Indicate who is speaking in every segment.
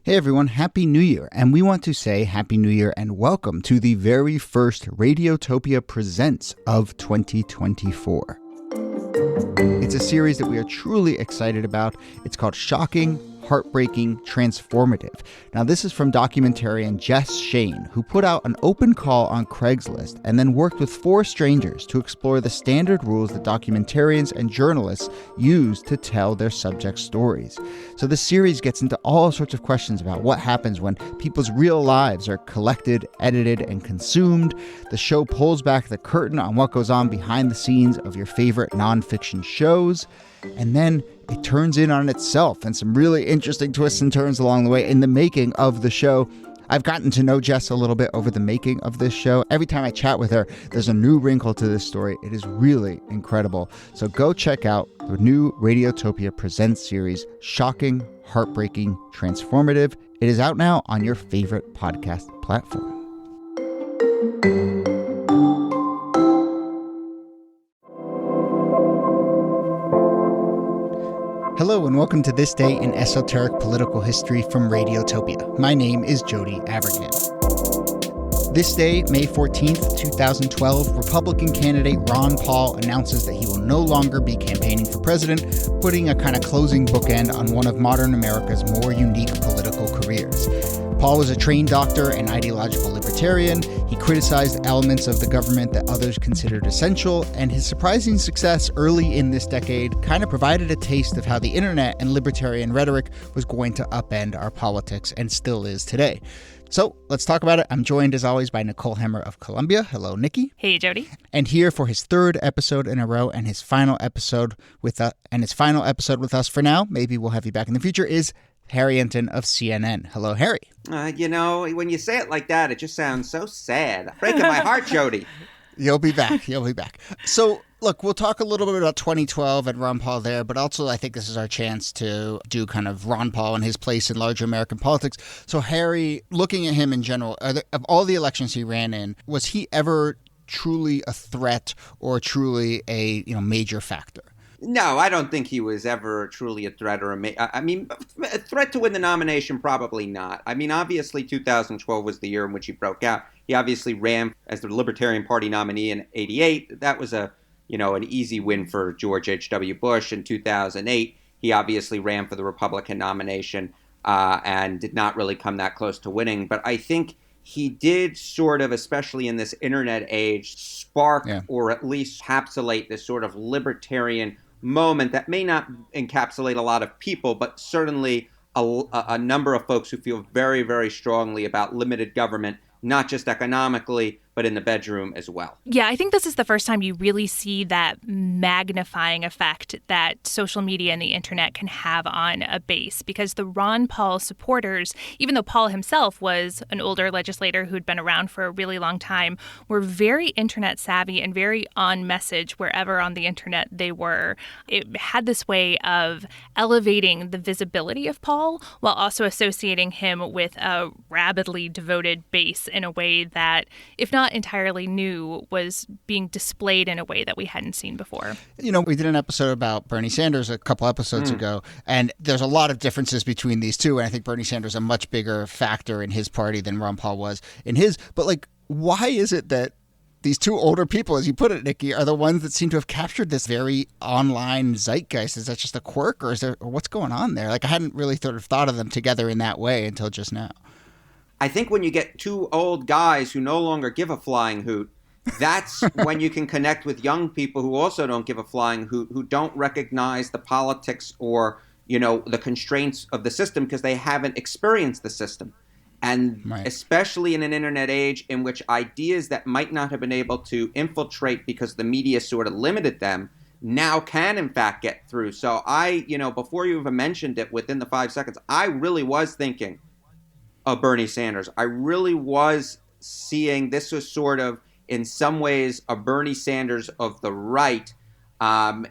Speaker 1: Hey everyone, Happy New Year, and we want to say Happy New Year and welcome to the very first Radiotopia Presents of 2024. It's a series that we are truly excited about. It's called Shocking, Heartbreaking, Transformative. Now, this is from documentarian Jess Shane, who put out an open call on Craigslist and then worked with 4 strangers to explore the standard rules that documentarians and journalists use to tell their subject stories. So this series gets into all sorts of questions about what happens when people's real lives are collected, edited, and consumed. The show pulls back the curtain on what goes on behind the scenes of your favorite nonfiction shows. And then it turns in on itself and some really interesting twists and turns along the way in the making of the show. I've gotten to know Jess a little bit over the making of this show. Every time I chat with her, there's a new wrinkle to this story. It is really incredible. So go check out the new Radiotopia Presents series, Shocking, Heartbreaking, Transformative. It is out now on your favorite podcast platform. Hello and welcome to This Day in Esoteric Political History from Radiotopia. My name is Jody Avirgan. This day, May 14th, 2012, Republican candidate Ron Paul announces that he will no longer be campaigning for president, putting a kind of closing bookend on one of modern America's more unique political careers. Paul was a trained doctor and ideological libertarian. He criticized elements of the government that others considered essential, and his surprising success early in this decade kind of provided a taste of how the internet and libertarian rhetoric was going to upend our politics and still is today. So let's talk about it. I'm joined, as always, by Nicole Hemmer of Columbia. Hello, Nikki.
Speaker 2: Hey, Jody.
Speaker 1: And here for his third episode in a row and his final episode with us for now, maybe we'll have you back in the future, is Harry Enten of CNN. Hello, Harry.
Speaker 3: When you say it like that, it just sounds so sad. Breaking my heart, Jody.
Speaker 1: You'll be back. So, look, we'll talk a little bit about 2012 and Ron Paul there, but also I think this is our chance to do kind of Ron Paul and his place in larger American politics. So, Harry, looking at him in general, of all the elections he ran in, was he ever truly a threat or truly a major factor?
Speaker 3: No, I don't think he was ever truly a threat a threat to win the nomination, probably not. I mean, obviously 2012 was the year in which he broke out. He obviously ran as the Libertarian Party nominee in '88. That was an easy win for George H.W. Bush. In 2008, he obviously ran for the Republican nomination and did not really come that close to winning. But I think he did sort of, especially in this internet age, spark or at least encapsulate this sort of libertarian moment that may not encapsulate a lot of people, but certainly a number of folks who feel very, very strongly about limited government, not just economically, but in the bedroom as well.
Speaker 2: Yeah, I think this is the first time you really see that magnifying effect that social media and the internet can have on a base, because the Ron Paul supporters, even though Paul himself was an older legislator who'd been around for a really long time, were very internet savvy and very on message wherever on the internet they were. It had this way of elevating the visibility of Paul while also associating him with a rabidly devoted base in a way that, if not entirely new, was being displayed in a way that we hadn't seen before.
Speaker 1: We did an episode about Bernie Sanders a couple episodes ago, and there's a lot of differences between these two, and I think Bernie Sanders is a much bigger factor in his party than Ron Paul was in his. But why is it that these two older people, as you put it, Nikki, are the ones that seem to have captured this very online zeitgeist? Is that just a quirk, or what's going on there? I hadn't really thought of them together in that way until just now.
Speaker 3: I think when you get two old guys who no longer give a flying hoot, that's when you can connect with young people who also don't give a flying hoot, who don't recognize the politics or, the constraints of the system because they haven't experienced the system. And especially in an internet age in which ideas that might not have been able to infiltrate because the media sort of limited them now can in fact get through. So before you even mentioned it, within the 5 seconds, I really was thinking of Bernie Sanders. I really was seeing this was sort of, in some ways, a Bernie Sanders of the right,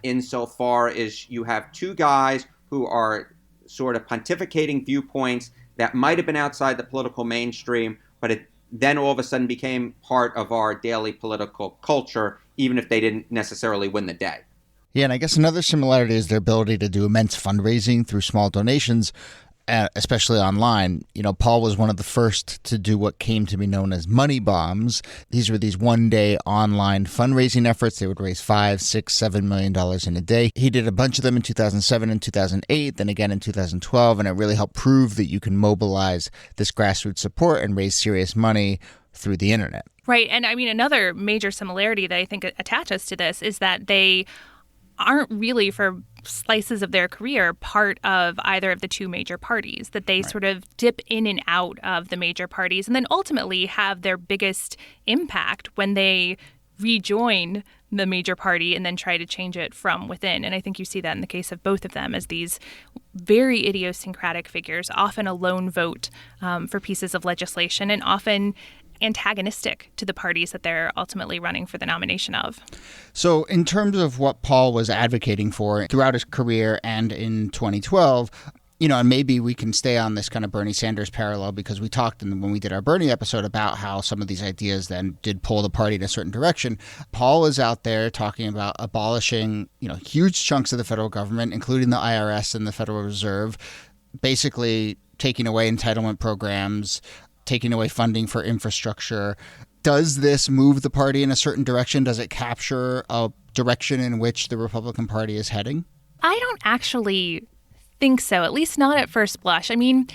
Speaker 3: insofar as you have two guys who are sort of pontificating viewpoints that might have been outside the political mainstream, but it then all of a sudden became part of our daily political culture, even if they didn't necessarily win the day.
Speaker 1: Yeah, and I guess another similarity is their ability to do immense fundraising through small donations. especially online. Paul was one of the first to do what came to be known as money bombs. These were these one-day online fundraising efforts. They would raise $5, $6, $7 million in a day. He did a bunch of them in 2007 and 2008, then again in 2012, and it really helped prove that you can mobilize this grassroots support and raise serious money through the internet.
Speaker 2: Right. And I mean, another major similarity that I think attaches to this is that they aren't really, for slices of their career, part of either of the two major parties, that they sort of dip in and out of the major parties and then ultimately have their biggest impact when they rejoin the major party and then try to change it from within. And I think you see that in the case of both of them as these very idiosyncratic figures, often a lone vote for pieces of legislation and often antagonistic to the parties that they're ultimately running for the nomination of.
Speaker 1: So in terms of what Paul was advocating for throughout his career and in 2012, and maybe we can stay on this kind of Bernie Sanders parallel because we talked when we did our Bernie episode about how some of these ideas then did pull the party in a certain direction. Paul is out there talking about abolishing, huge chunks of the federal government, including the IRS and the Federal Reserve, basically taking away entitlement programs, taking away funding for infrastructure. Does this move the party in a certain direction? Does it capture a direction in which the Republican Party is heading? I
Speaker 2: don't actually think so, at least not at first blush. I mean,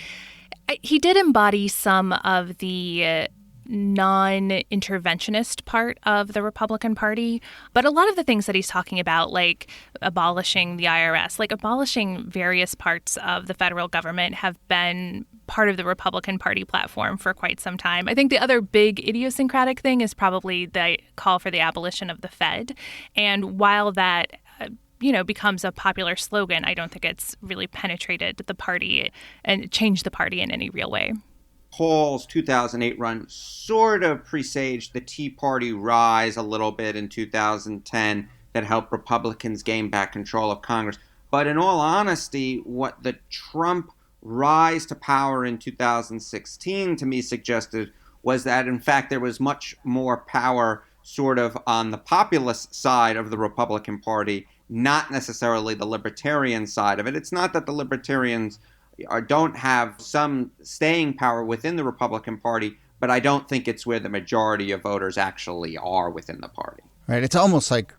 Speaker 2: he did embody some of the non-interventionist part of the Republican Party. But a lot of the things that he's talking about, like abolishing the IRS, like abolishing various parts of the federal government, have been part of the Republican Party platform for quite some time. I think the other big idiosyncratic thing is probably the call for the abolition of the Fed. And while that becomes a popular slogan, I don't think it's really penetrated the party and changed the party in any real way.
Speaker 3: Paul's 2008 run sort of presaged the Tea Party rise a little bit in 2010 that helped Republicans gain back control of Congress. But in all honesty, what the Trump rise to power in 2016 to me suggested was that, in fact, there was much more power sort of on the populist side of the Republican Party, not necessarily the libertarian side of it. It's not that the libertarians don't have some staying power within the Republican Party, but I don't think it's where the majority of voters actually are within the party.
Speaker 1: Right. It's almost like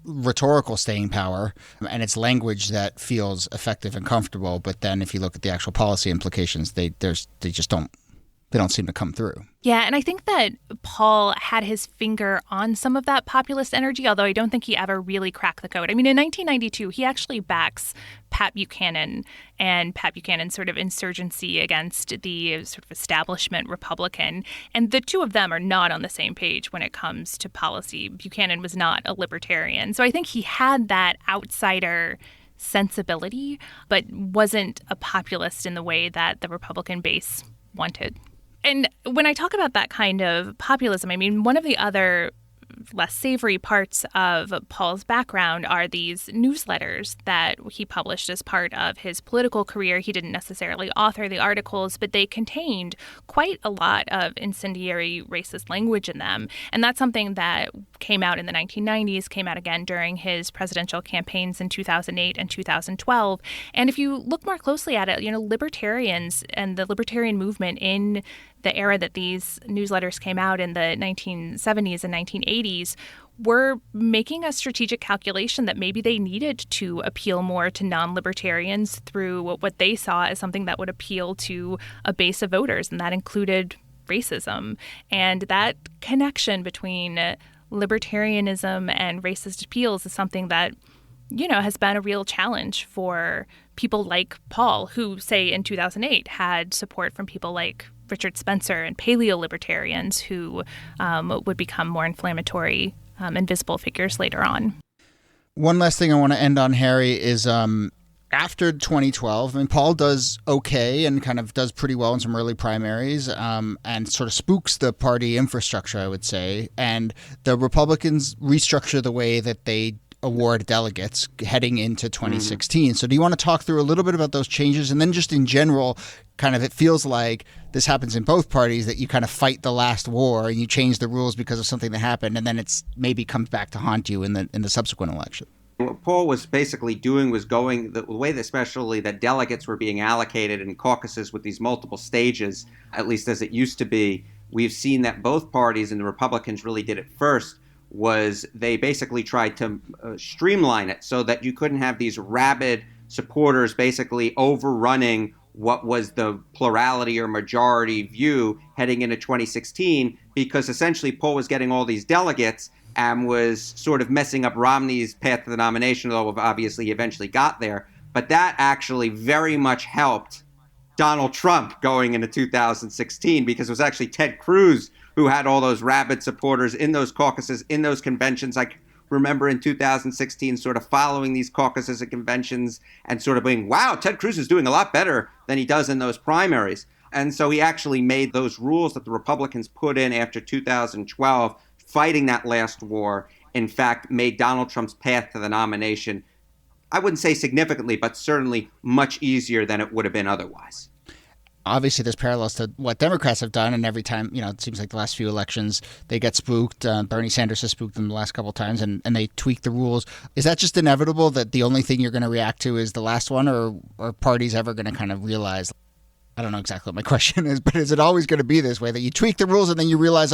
Speaker 1: rhetorical staying power, and it's language that feels effective and comfortable. But then if you look at the actual policy implications, they just don't seem to come through.
Speaker 2: Yeah, and I think that Paul had his finger on some of that populist energy, although I don't think he ever really cracked the code. I mean, in 1992, he actually backs Pat Buchanan and Pat Buchanan's sort of insurgency against the sort of establishment Republican. And the two of them are not on the same page when it comes to policy. Buchanan was not a libertarian. So I think he had that outsider sensibility, but wasn't a populist in the way that the Republican base wanted. And when I talk about that kind of populism, I mean, one of the other less savory parts of Paul's background are these newsletters that he published as part of his political career. He didn't necessarily author the articles, but they contained quite a lot of incendiary racist language in them. And that's something that came out in the 1990s, came out again during his presidential campaigns in 2008 and 2012. And if you look more closely at it, libertarians and the libertarian movement in the era that these newsletters came out in the 1970s and 1980s were making a strategic calculation that maybe they needed to appeal more to non-libertarians through what they saw as something that would appeal to a base of voters, and that included racism. And that connection between libertarianism and racist appeals is something that has been a real challenge for people like Paul, who, say, in 2008 had support from people like Richard Spencer and paleo-libertarians who would become more inflammatory and visible figures later on.
Speaker 1: One last thing I want to end on, Harry, is after 2012, I mean, Paul does okay and kind of does pretty well in some early primaries and sort of spooks the party infrastructure, I would say. And the Republicans restructure the way that they award delegates heading into 2016. So do you want to talk through a little bit about those changes? And then just in general, kind of it feels like this happens in both parties, that you kind of fight the last war and you change the rules because of something that happened, and then it's maybe comes back to haunt you in the subsequent election.
Speaker 3: What Paul was basically doing was going the way that especially that delegates were being allocated in caucuses with these multiple stages, at least as it used to be. We've seen that both parties, and the Republicans really did it first, was they basically tried to streamline it so that you couldn't have these rabid supporters basically overrunning what was the plurality or majority view heading into 2016, because essentially Paul was getting all these delegates and was sort of messing up Romney's path to the nomination, although obviously he eventually got there. But that actually very much helped Donald Trump going into 2016, because it was actually Ted Cruz who had all those rabid supporters in those caucuses, in those conventions. I remember in 2016 sort of following these caucuses and conventions and sort of being, wow, Ted Cruz is doing a lot better than he does in those primaries. And so he actually made those rules that the Republicans put in after 2012, fighting that last war, in fact, made Donald Trump's path to the nomination, I wouldn't say significantly, but certainly much easier than it would have been otherwise.
Speaker 1: Obviously, there's parallels to what Democrats have done, and every time, it seems like the last few elections, they get spooked. Bernie Sanders has spooked them the last couple of times, and they tweak the rules. Is that just inevitable that the only thing you're going to react to is the last one, or are parties ever going to kind of realize, I don't know exactly what my question is, but is it always going to be this way, that you tweak the rules and then you realize,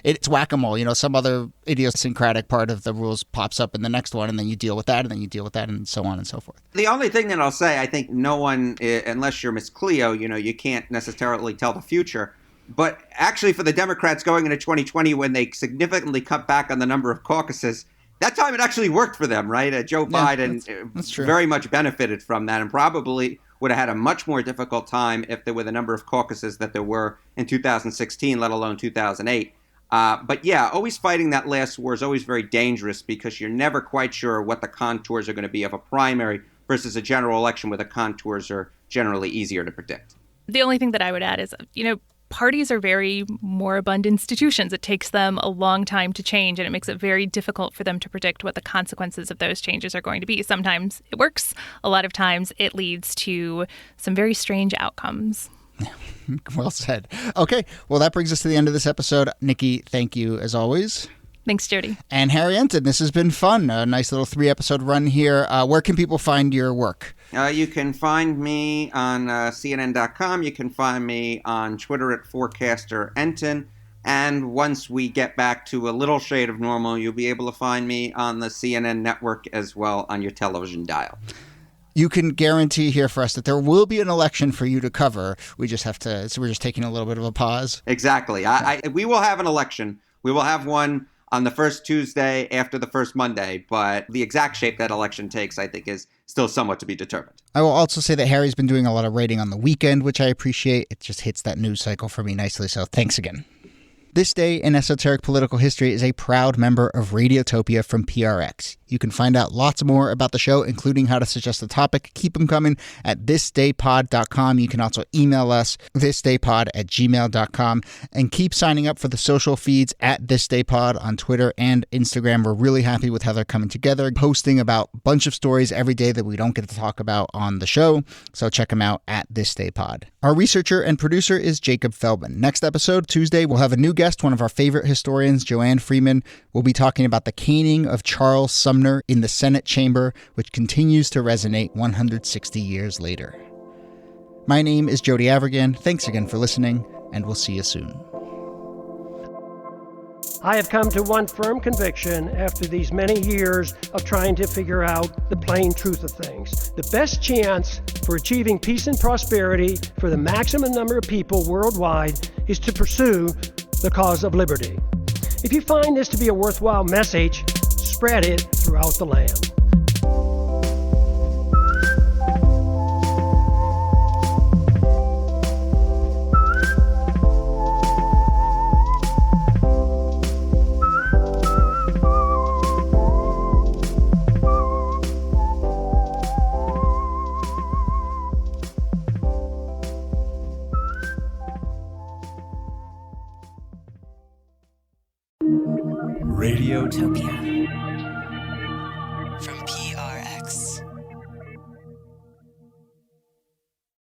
Speaker 1: it's whack-a-mole, some other idiosyncratic part of the rules pops up in the next one, and then you deal with that, and then you deal with that, and so on and so forth?
Speaker 3: The only thing that I'll say, I think no one, unless you're Miss Cleo, you can't necessarily tell the future. But actually for the Democrats going into 2020, when they significantly cut back on the number of caucuses, that time it actually worked for them, right? Joe Biden
Speaker 1: that's true.
Speaker 3: Very much benefited from that, and probably would have had a much more difficult time if there were the number of caucuses that there were in 2016, let alone 2008. But yeah, always fighting that last war is always very dangerous, because you're never quite sure what the contours are going to be of a primary versus a general election, where the contours are generally easier to predict.
Speaker 2: The only thing that I would add is, parties are very moribund institutions. It takes them a long time to change, and it makes it very difficult for them to predict what the consequences of those changes are going to be. Sometimes it works. A lot of times it leads to some very strange outcomes.
Speaker 1: Well said. Okay, well, that brings us to the end of this episode. Nikki, thank you as always.
Speaker 2: Thanks, Jody.
Speaker 1: And Harry Enten, this has been fun. A nice little 3-episode run here. Where can people find your work?
Speaker 3: You can find me on CNN.com. You can find me on Twitter at Forecaster Enten. And once we get back to a little shade of normal, you'll be able to find me on the CNN network as well on your television dial.
Speaker 1: You can guarantee here for us that there will be an election for you to cover. We just have to, so we're just taking a little bit of a pause.
Speaker 3: Exactly. We will have an election. We will have one on the first Tuesday after the first Monday, but the exact shape that election takes, I think, is still somewhat to be determined.
Speaker 1: I will also say that Harry's been doing a lot of writing on the weekend, which I appreciate. It just hits that news cycle for me nicely, so thanks again. This Day in Esoteric Political History is a proud member of Radiotopia from PRX. You can find out lots more about the show, including how to suggest a topic. Keep them coming at thisdaypod.com. You can also email us, thisdaypod@gmail.com. And keep signing up for the social feeds at thisdaypod on Twitter and Instagram. We're really happy with how they're coming together, posting about a bunch of stories every day that we don't get to talk about on the show. So check them out at thisdaypod. Our researcher and producer is Jacob Feldman. Next episode, Tuesday, we'll have a new guest, one of our favorite historians, Joanne Freeman. We'll be talking about the caning of Charles Sumner in the Senate chamber, which continues to resonate 160 years later. My name is Jody Avirgan. Thanks again for listening, and we'll see you soon.
Speaker 4: I have come to one firm conviction after these many years of trying to figure out the plain truth of things. The best chance for achieving peace and prosperity for the maximum number of people worldwide is to pursue the cause of liberty. If you find this to be a worthwhile message, spread it throughout the land.
Speaker 5: Radiotopia.